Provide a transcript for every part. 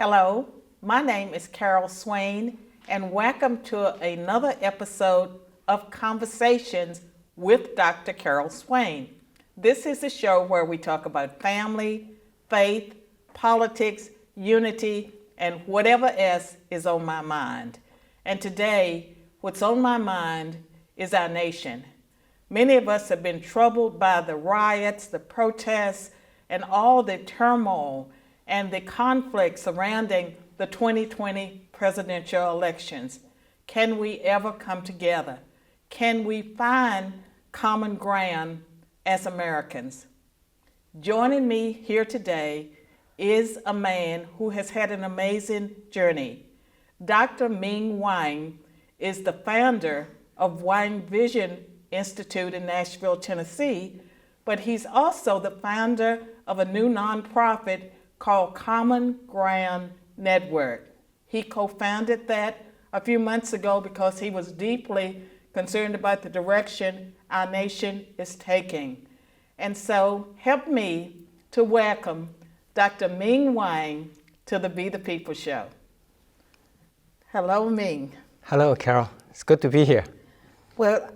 Hello, my name is Carol Swain, and welcome to another episode of Conversations with Dr. Carol Swain. This is a show where we talk about family, faith, politics, unity, and whatever else is on my mind. And today, what's on my mind is our nation. Many of us have been troubled by the riots, the protests, and all the turmoil and the conflict surrounding the 2020 presidential elections. Can we ever come together? Can we find common ground as Americans? Joining me here today is a man who has had an amazing journey. Dr. Ming Wang is the founder of Wang Vision Institute in Nashville, Tennessee, but he's also the founder of a new nonprofit called Common Ground Network. He co-founded that a few months ago because he was deeply concerned about the direction our nation is taking. And so help me to welcome Dr. Ming Wang to the Be the People show. Hello, Ming. Hello, Carol. It's good to be here. Well,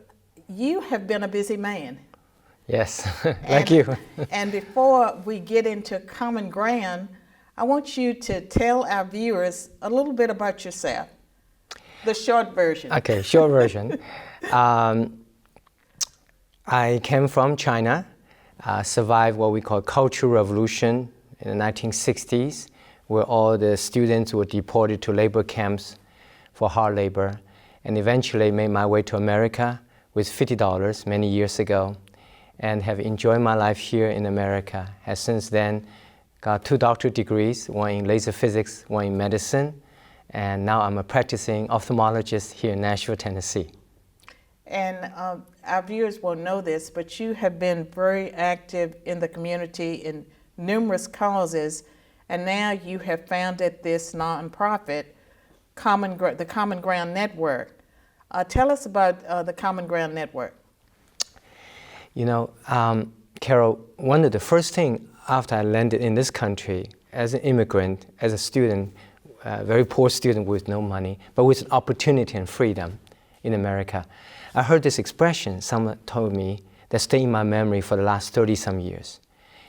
you have been a busy man. Yes, like you. And before we get into common ground, I want you to tell our viewers a little bit about yourself, the short version. Okay, short version. I came from China, survived what we call Cultural Revolution in the 1960s, where all the students were deported to labor camps for hard labor, and eventually made my way to America with $50 many years ago, and have enjoyed my life here in America. Has since then got 2 doctorate degrees, one in laser physics, one in medicine, and now I'm a practicing ophthalmologist here in Nashville, Tennessee. And our viewers won't know this, but you have been very active in the community in numerous causes, and now you have founded this nonprofit, the Common Ground Network. Tell us about the Common Ground Network. You know, Carol, one of the first things after I landed in this country as an immigrant, as a student, a very poor student with no money, but with an opportunity and freedom in America, I heard this expression someone told me that stayed in my memory for the last 30-some years.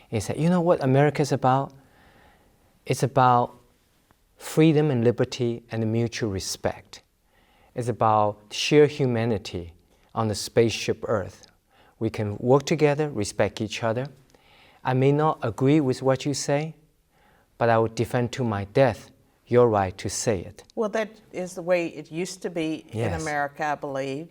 He said, you know what America is about? It's about freedom and liberty and mutual respect. It's about sheer humanity on the spaceship Earth. We can work together, respect each other. I may not agree with what you say, but I will defend to my death your right to say it. Well, that is the way it used to be in America, I believe.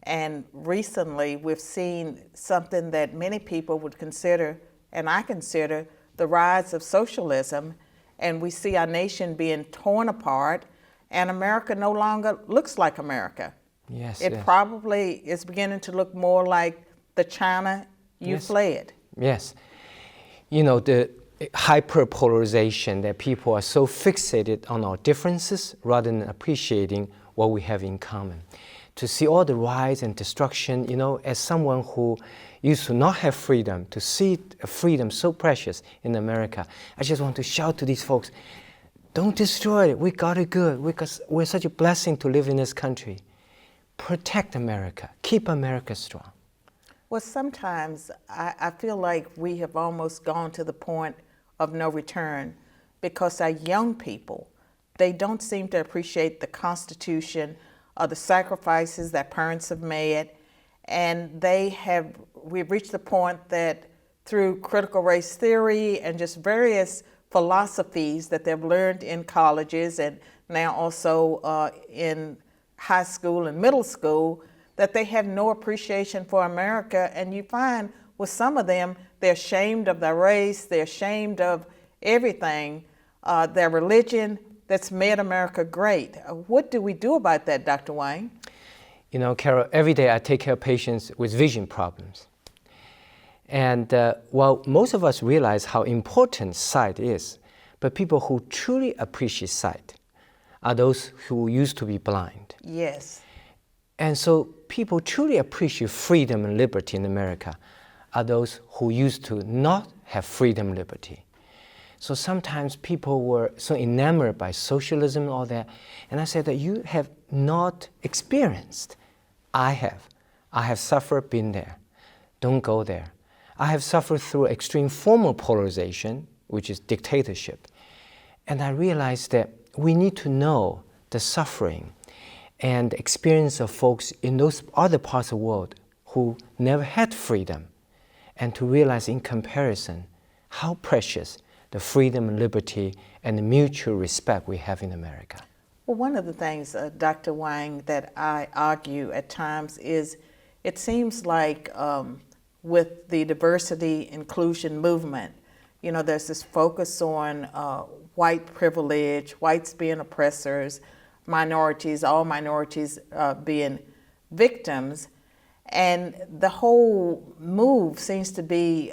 And recently, we've seen something that many people would consider, and I consider, the rise of socialism. And we see our nation being torn apart, and America no longer looks like America. Yes, it probably is beginning to look more like the China you fled. Yes. You know, the hyperpolarization that people are so fixated on our differences rather than appreciating what we have in common. To see all the rise and destruction, you know, as someone who used to not have freedom, to see freedom so precious in America, I just want to shout to these folks, don't destroy it. We got it good. We're such a blessing to live in this country. Protect America. Keep America strong. Well, sometimes I feel like we have almost gone to the point of no return because our young people, they don't seem to appreciate the Constitution or the sacrifices that parents have made. And we've reached the point that through critical race theory and just various philosophies that they've learned in colleges and now also in high school and middle school, that they have no appreciation for America. And you find with some of them, they're ashamed of their race, they're ashamed of everything, their religion that's made America great. What do we do about that, Dr. Wang? You know, Carol, every day I take care of patients with vision problems. And while most of us realize how important sight is, but people who truly appreciate sight are those who used to be blind. Yes. And so people truly appreciate freedom and liberty in America are those who used to not have freedom and liberty. So sometimes people were so enamored by socialism and all that. And I said that you have not experienced. I have. I have suffered, been there. Don't go there. I have suffered through extreme formal polarization, which is dictatorship. And I realized that we need to know the suffering and experience of folks in those other parts of the world who never had freedom, and to realize in comparison how precious the freedom and liberty and the mutual respect we have in America. Well, one of the things, Dr. Wang, that I argue at times is it seems like with the diversity inclusion movement, there's this focus on white privilege, whites being oppressors, minorities, all minorities being victims, and the whole move seems to be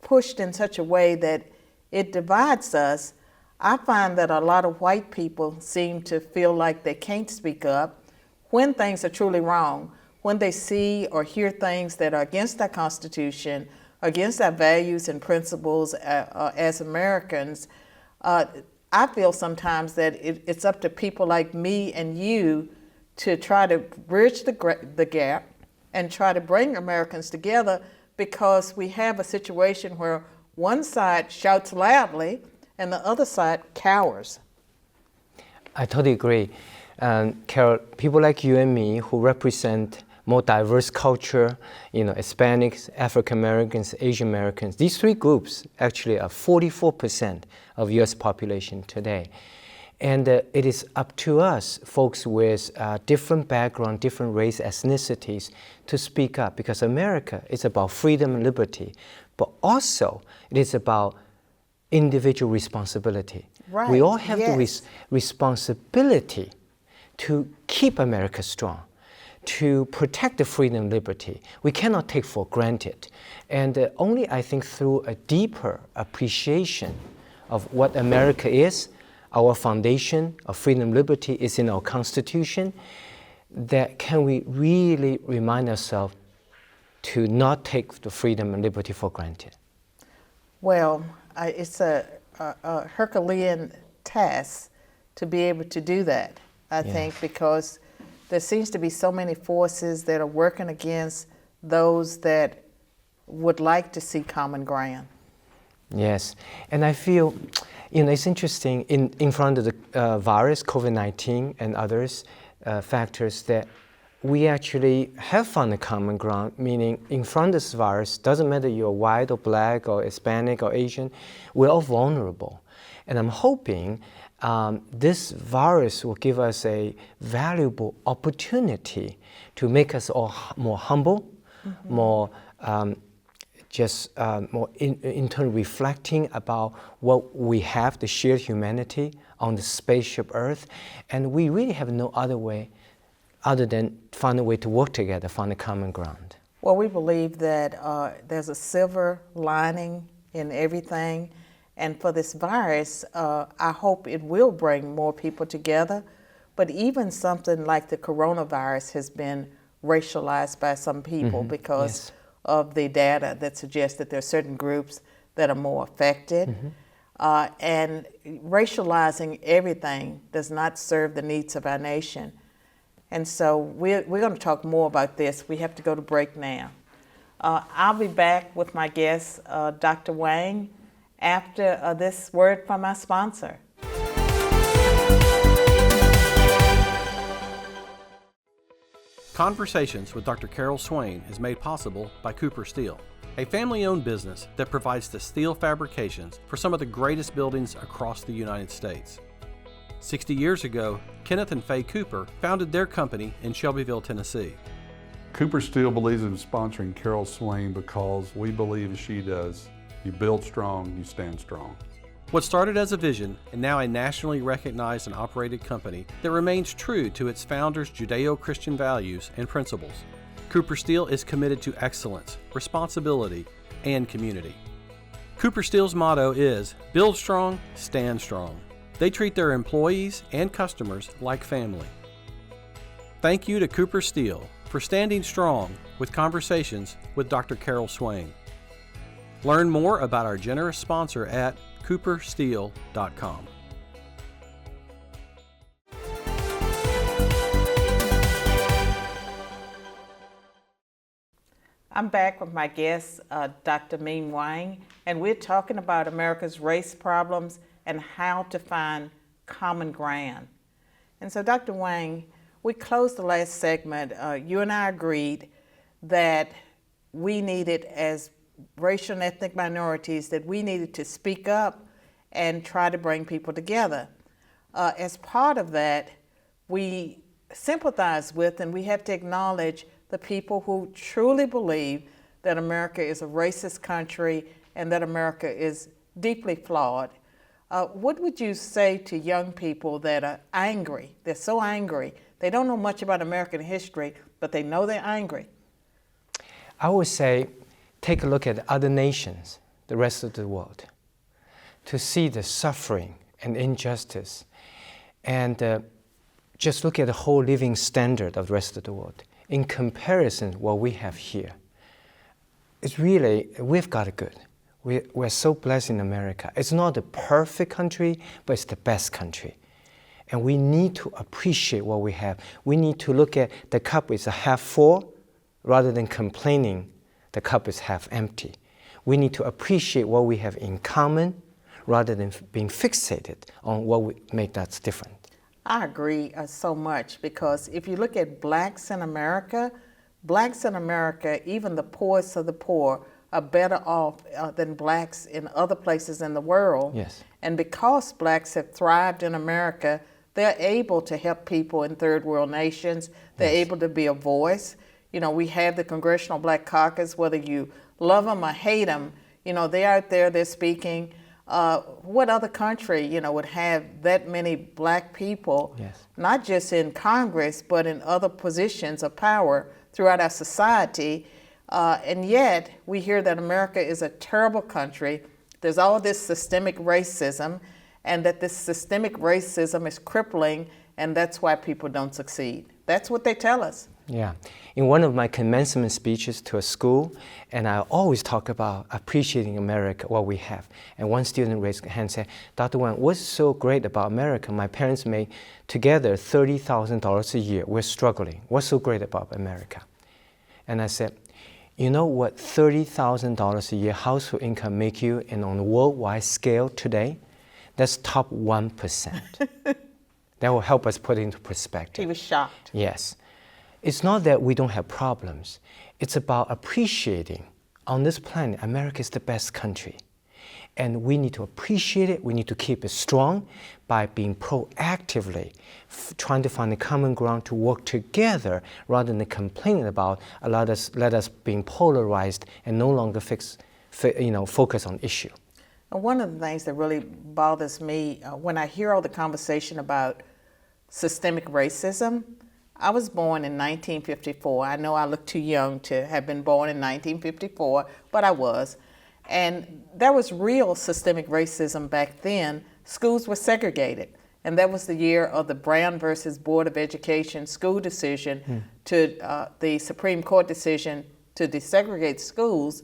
pushed in such a way that it divides us. I find that a lot of white people seem to feel like they can't speak up when things are truly wrong, when they see or hear things that are against our Constitution, against our values and principles as Americans. I feel sometimes that it's up to people like me and you to try to bridge the gap and try to bring Americans together, because we have a situation where one side shouts loudly and the other side cowers. I totally agree. Carol, people like you and me who represent more diverse culture, Hispanics, African Americans, Asian Americans, these three groups actually are 44% of US population today. And it is up to us, folks with different background, different race, ethnicities, to speak up, because America is about freedom and liberty, but also it is about individual responsibility. Right. We all have yes. the responsibility to keep America strong, to protect the freedom and liberty. We cannot take for granted. And only, I think, through a deeper appreciation of what America is, our foundation of freedom and liberty is in our Constitution, that can we really remind ourselves to not take the freedom and liberty for granted. Well, it's a Herculean task to be able to do that, I think, because there seems to be so many forces that are working against those that would like to see common ground. Yes, and I feel, it's interesting in front of the virus, COVID-19 and others factors, that we actually have found a common ground, meaning in front of this virus, doesn't matter you're white or black or Hispanic or Asian, we're all vulnerable. And I'm hoping this virus will give us a valuable opportunity to make us all more humble, more more internal reflecting about what we have, the shared humanity on the spaceship Earth, and we really have no other way other than find a way to work together, find a common ground. Well, we believe that there's a silver lining in everything, and for this virus, I hope it will bring more people together, but even something like the coronavirus has been racialized by some people because of the data that suggests that there are certain groups that are more affected. And racializing everything does not serve the needs of our nation. And so we're going to talk more about this. We have to go to break now. I'll be back with my guest, Dr. Wang, after this word from our sponsor. Conversations with Dr. Carol Swain is made possible by Cooper Steel, a family-owned business that provides the steel fabrications for some of the greatest buildings across the United States. 60 years ago, Kenneth and Faye Cooper founded their company in Shelbyville, Tennessee. Cooper Steel believes in sponsoring Carol Swain because we believe as she does, you build strong, you stand strong. What started as a vision and now a nationally recognized and operated company that remains true to its founders' Judeo-Christian values and principles. Cooper Steel is committed to excellence, responsibility, and community. Cooper Steel's motto is, build strong, stand strong. They treat their employees and customers like family. Thank you to Cooper Steel for standing strong with Conversations with Dr. Carol Swain. Learn more about our generous sponsor at coopersteel.com. I'm back with my guest, Dr. Ming Wang, and we're talking about America's race problems and how to find common ground. And so, Dr. Wang, we closed the last segment. You and I agreed that we needed, as racial and ethnic minorities, that we needed to speak up and try to bring people together. As part of that, we sympathize with and we have to acknowledge the people who truly believe that America is a racist country and that America is deeply flawed. What would you say to young people that are angry? They're so angry. They don't know much about American history, but they know they're angry. I would say, take a look at other nations, the rest of the world, to see the suffering and injustice, and just look at the whole living standard of the rest of the world. In comparison, what we have here, it's really, we've got it good. We're so blessed in America. It's not the perfect country, but it's the best country. And we need to appreciate what we have. We need to look at the cup is half full rather than complaining the cup is half empty. We need to appreciate what we have in common rather than being fixated on what would make that different. I agree so much, because if you look at blacks in America, even the poorest of the poor, are better off than blacks in other places in the world. Yes. And because blacks have thrived in America, they're able to help people in third world nations. They're able to be a voice. You know, we have the Congressional Black Caucus, whether you love them or hate them, you know, they're out there, they're speaking. What other country, you know, would have that many black people, not just in Congress, but in other positions of power throughout our society? And yet we hear that America is a terrible country. There's all this systemic racism, and that this systemic racism is crippling, and that's why people don't succeed. That's what they tell us. Yeah. In one of my commencement speeches to a school, and I always talk about appreciating America, what we have. And one student raised a hand and said, Dr. Wang, what's so great about America? My parents make together $30,000 a year. We're struggling. What's so great about America? And I said, you know what $30,000 a year household income make you, and on a worldwide scale today? That's top 1%. That will help us put it into perspective. He was shocked. Yes. It's not that we don't have problems. It's about appreciating on this planet, America is the best country. And we need to appreciate it. We need to keep it strong by being proactively trying to find a common ground to work together rather than complaining about let us being polarized and no longer focus on issue. One of the things that really bothers me when I hear all the conversation about systemic racism, I was born in 1954. I know I look too young to have been born in 1954, but I was. And there was real systemic racism back then. Schools were segregated. And that was the year of the Brown versus Board of Education school decision to the Supreme Court decision to desegregate schools.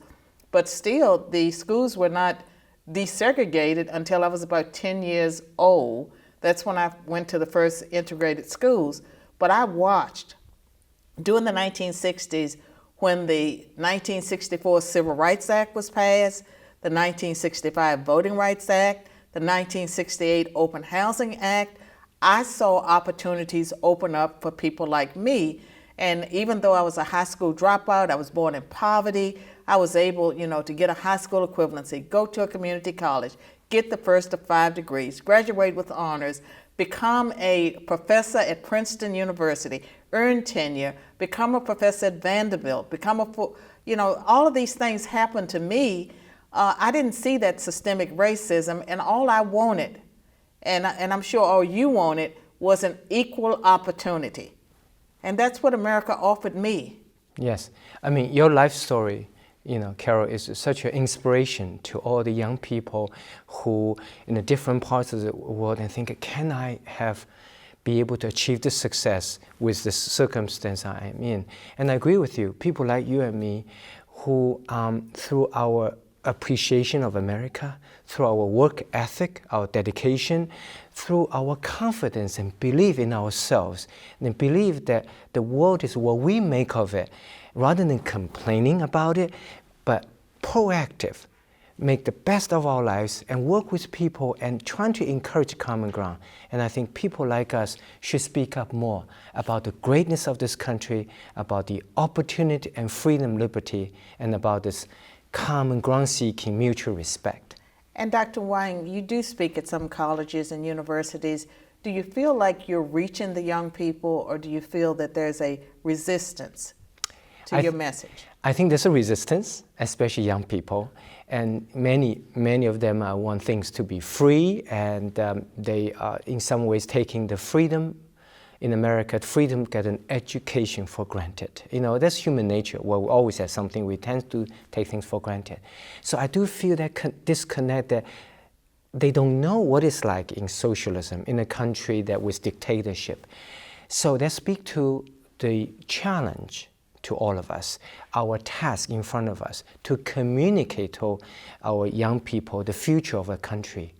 But still, the schools were not desegregated until I was about 10 years old. That's when I went to the first integrated schools. But I watched during the 1960s when the 1964 Civil Rights Act was passed, the 1965 Voting Rights Act, the 1968 Open Housing Act. I saw opportunities open up for people like me. And even though I was a high school dropout, I was born in poverty, I was able, to get a high school equivalency, go to a community college, get the first of 5 degrees, graduate with honors, become a professor at Princeton University, earn tenure, become a professor at Vanderbilt, all of these things happened to me. I didn't see that systemic racism, and all I wanted, and I'm sure all you wanted, was an equal opportunity. And that's what America offered me. Yes. I mean, your life story, Carol, is such an inspiration to all the young people who in the different parts of the world and think, can I be able to achieve this success with the circumstance I am in? And I agree with you. People like you and me who, through our appreciation of America, through our work ethic, our dedication, through our confidence and belief in ourselves, and believe that the world is what we make of it, rather than complaining about it, but proactive, make the best of our lives and work with people and trying to encourage common ground. And I think people like us should speak up more about the greatness of this country, about the opportunity and freedom, liberty, and about this common ground seeking mutual respect. And Dr. Wang, you do speak at some colleges and universities. Do you feel like you're reaching the young people, or do you feel that there's a resistance to your message? I think there's a resistance, especially young people, and many of them want things to be free, and they are in some ways taking the freedom in America, freedom to get an education for granted. You know, that's human nature. Well, we always have something, we tend to take things for granted. So I do feel that disconnect, that they don't know what it's like in socialism, in a country that was dictatorship. So that speak to the challenge to all of us, our task in front of us, to communicate to our young people the future of a country,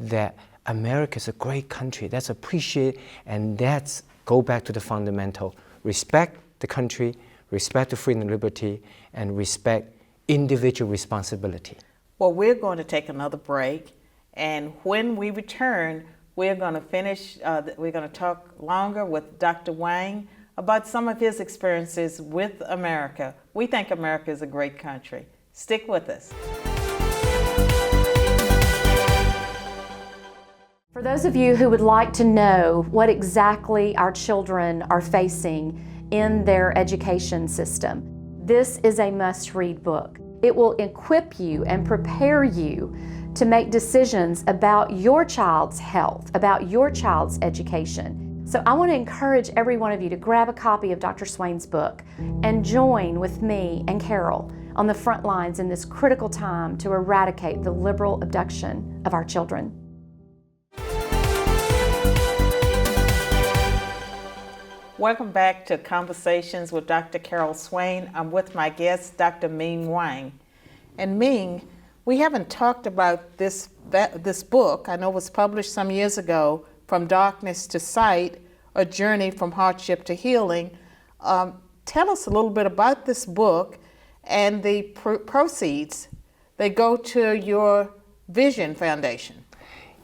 that America is a great country, that's appreciated, and that's go back to the fundamental, respect the country, respect the freedom and liberty, and respect individual responsibility. Well, we're going to take another break, and when we return, we're going to talk longer with Dr. Wang about some of his experiences with America. We think America is a great country. Stick with us. For those of you who would like to know what exactly our children are facing in their education system, this is a must-read book. It will equip you and prepare you to make decisions about your child's health, about your child's education. So I want to encourage every one of you to grab a copy of Dr. Swain's book and join with me and Carol on the front lines in this critical time to eradicate the liberal abduction of our children. Welcome back to Conversations with Dr. Carol Swain. I'm with my guest, Dr. Ming Wang. And Ming, we haven't talked about this book. I know it was published some years ago, From Darkness to Sight, A Journey from Hardship to Healing. Tell us a little bit about this book and the proceeds. They go to your Vision Foundation.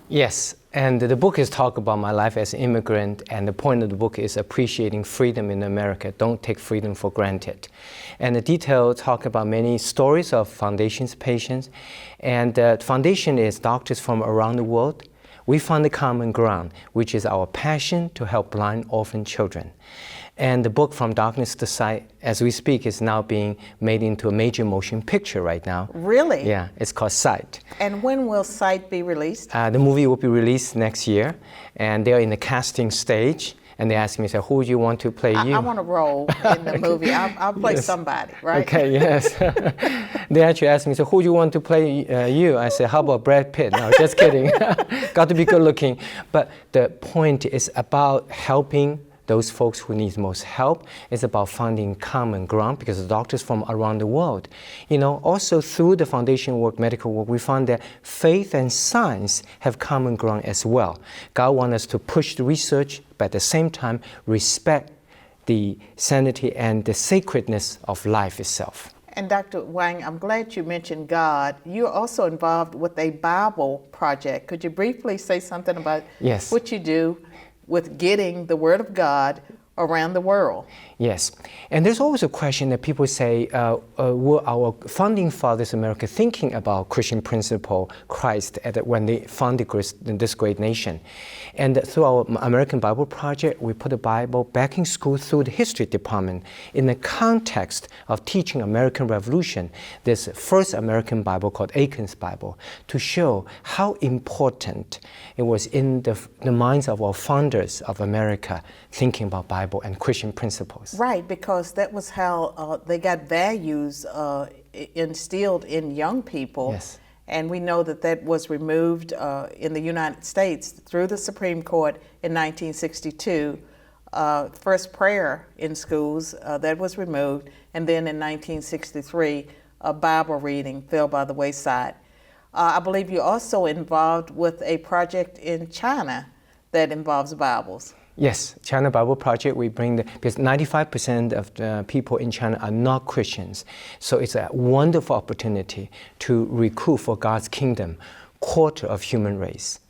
Yes, and the book is talk about my life as an immigrant, and the point of the book is appreciating freedom in America. Don't take freedom for granted. And the detail talk about many stories of Foundation's patients, and the Foundation is doctors from around the world. We found the common ground, which is our passion to help blind orphan children. And the book From Darkness to Sight, as we speak, is now being made into a major motion picture right now. Really? Yeah, it's called Sight. And when will Sight be released? The movie will be released next year, and they're in the casting stage. And they asked me, so who do you want to play you? I want to role in the movie. I'll play somebody, right? Okay, yes. They actually asked me, so who do you want to play you? I said, how about Brad Pitt? No, just kidding. Got to be good looking. But the point is about helping those folks who need most help. It's about finding common ground, because the doctors from around the world, you know, also through the foundation work, medical work, we found that faith and science have common ground as well. God wants us to push the research, but at the same time respect the sanity and the sacredness of life itself. And Dr. Wang, I'm glad you mentioned God. You're also involved with a Bible project. Could you briefly say something about what you do with getting the Word of God around the world? Yes, and there's always a question that people say, were our founding fathers in America thinking about Christian principle, Christ, when they founded this great nation? And through our American Bible Project, we put the Bible back in school through the history department in the context of teaching American Revolution, this first American Bible called Aiken's Bible, to show how important it was in the minds of our founders of America thinking about Bible and Christian principles. Right, because that was how they got values instilled in young people. Yes. And we know that that was removed in the United States through the Supreme Court in 1962. First prayer in schools, that was removed. And then in 1963, Bible reading fell by the wayside. I believe you're also involved with a project in China that involves Bibles. Yes, China Bible Project, we bring because 95% of the people in China are not Christians. So it's a wonderful opportunity to recruit for God's kingdom, quarter of human race.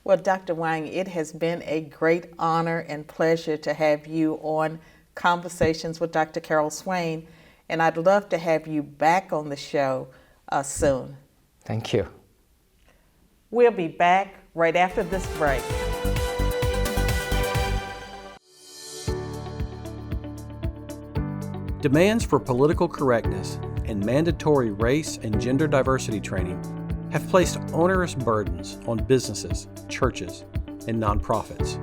Well, Dr. Wang, it has been a great honor and pleasure to have you on Conversations with Dr. Carol Swain, and I'd love to have you back on the show soon. Thank you. We'll be back right after this break. Demands for political correctness and mandatory race and gender diversity training have placed onerous burdens on businesses, churches, and nonprofits.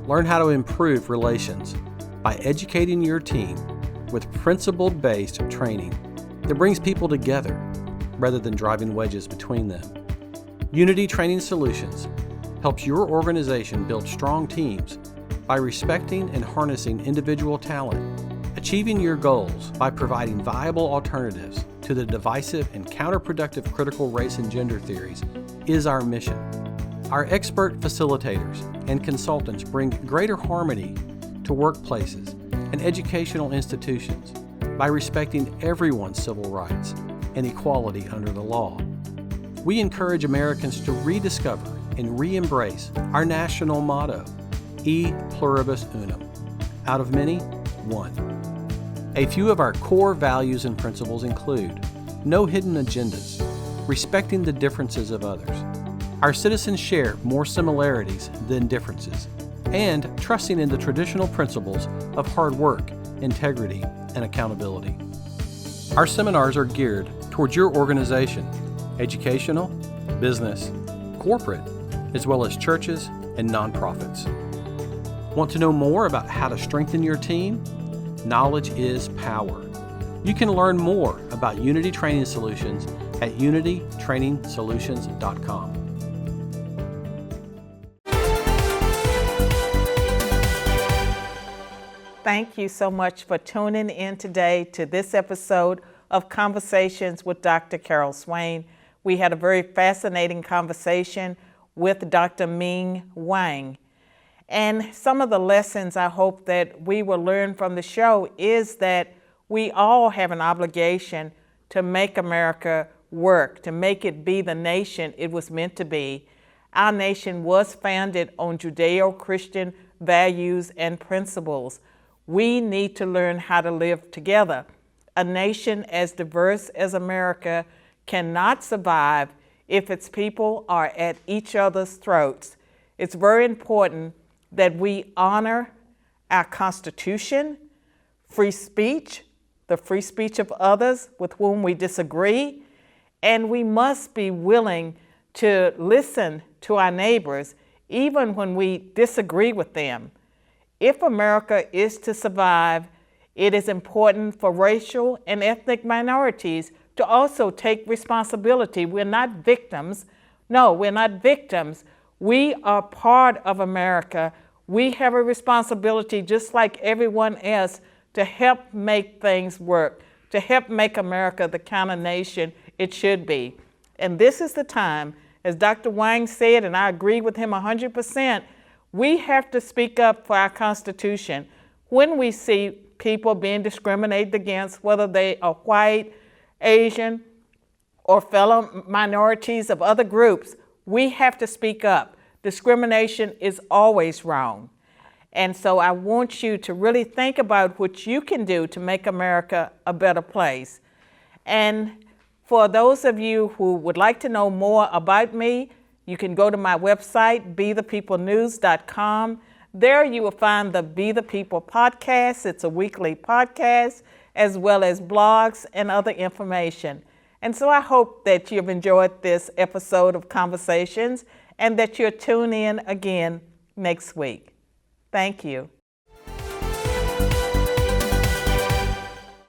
Learn how to improve relations by educating your team with principle-based training that brings people together rather than driving wedges between them. Unity Training Solutions helps your organization build strong teams by respecting and harnessing individual talent. Achieving your goals by providing viable alternatives to the divisive and counterproductive critical race and gender theories is our mission. Our expert facilitators and consultants bring greater harmony to workplaces and educational institutions by respecting everyone's civil rights and equality under the law. We encourage Americans to rediscover and re-embrace our national motto, E pluribus unum, out of many, one. A few of our core values and principles include no hidden agendas, respecting the differences of others. Our citizens share more similarities than differences, and trusting in the traditional principles of hard work, integrity, and accountability. Our seminars are geared towards your organization, educational, business, corporate, as well as churches and nonprofits. Want to know more about how to strengthen your team? Knowledge is power. You can learn more about Unity Training Solutions at unitytrainingsolutions.com. Thank you so much for tuning in today to this episode of Conversations with Dr. Carol Swain. We had a very fascinating conversation with Dr. Ming Wang. And some of the lessons I hope that we will learn from the show is that we all have an obligation to make America work, to make it be the nation it was meant to be. Our nation was founded on Judeo-Christian values and principles. We need to learn how to live together. A nation as diverse as America cannot survive if its people are at each other's throats. It's very important that we honor our Constitution, free speech, the free speech of others with whom we disagree, and we must be willing to listen to our neighbors even when we disagree with them. If America is to survive, it is important for racial and ethnic minorities to also take responsibility. We're not victims. No, we're not victims. We are part of America. We have a responsibility, just like everyone else, to help make things work, to help make America the kind of nation it should be. And this is the time, as Dr. Wang said, and I agree with him 100%, we have to speak up for our Constitution. When we see people being discriminated against, whether they are white, Asian, or fellow minorities of other groups, we have to speak up. Discrimination is always wrong. And so I want you to really think about what you can do to make America a better place. And for those of you who would like to know more about me, you can go to my website, bethepeoplenews.com. There you will find the Be the People podcast. It's a weekly podcast, as well as blogs and other information. And so I hope that you've enjoyed this episode of Conversations and that you'll tune in again next week. Thank you.